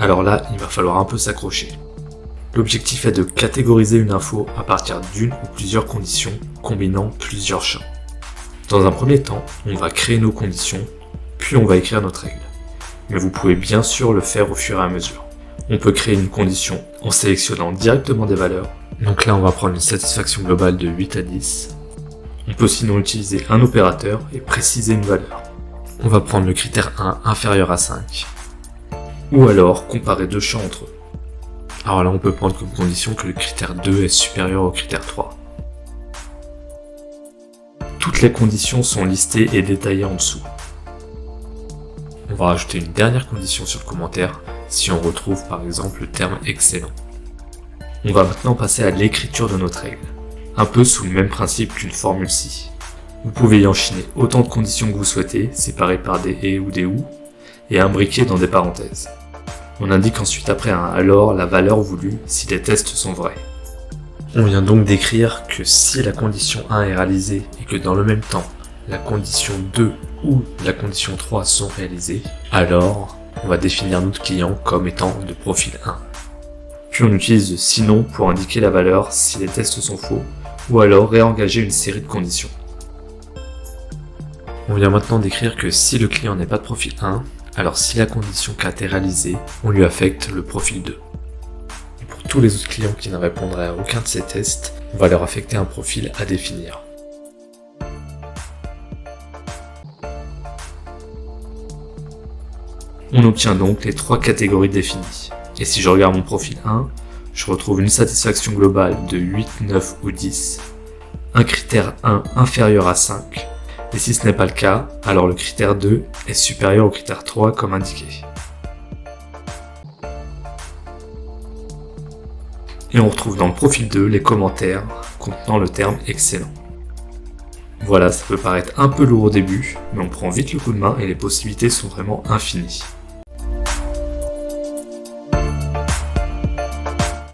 alors là, il va falloir un peu s'accrocher. L'objectif est de catégoriser une info à partir d'une ou plusieurs conditions, combinant plusieurs champs. Dans un premier temps, on va créer nos conditions, puis on va écrire notre règle. Mais vous pouvez bien sûr le faire au fur et à mesure. On peut créer une condition en sélectionnant directement des valeurs. Donc là, on va prendre une satisfaction globale de 8 à 10. On peut sinon utiliser un opérateur et préciser une valeur. On va prendre le critère 1 inférieur à 5. Ou alors comparer deux champs entre eux. Alors là, on peut prendre comme condition que le critère 2 est supérieur au critère 3. Toutes les conditions sont listées et détaillées en dessous. On va rajouter une dernière condition sur le commentaire si on retrouve par exemple le terme excellent. On va maintenant passer à l'écriture de notre règle, un peu sous le même principe qu'une formule si. Vous pouvez y enchaîner autant de conditions que vous souhaitez, séparées par des et ou des ou, et imbriquer dans des parenthèses. On indique ensuite après un alors la valeur voulue si les tests sont vrais. On vient donc d'écrire que si la condition 1 est réalisée et que dans le même temps, la condition 2 ou la condition 3 sont réalisées, alors on va définir notre client comme étant de profil 1. Puis on utilise le sinon pour indiquer la valeur si les tests sont faux, ou alors réengager une série de conditions. On vient maintenant d'écrire que si le client n'est pas de profil 1, alors si la condition 4 est réalisée, on lui affecte le profil 2. Et pour tous les autres clients qui ne répondraient à aucun de ces tests, on va leur affecter un profil à définir. On obtient donc les trois catégories définies. Et si je regarde mon profil 1, je retrouve une satisfaction globale de 8, 9 ou 10, un critère 1 inférieur à 5, et si ce n'est pas le cas, alors le critère 2 est supérieur au critère 3 comme indiqué. Et on retrouve dans le profil 2 les commentaires contenant le terme excellent. Voilà, ça peut paraître un peu lourd au début, mais on prend vite le coup de main et les possibilités sont vraiment infinies.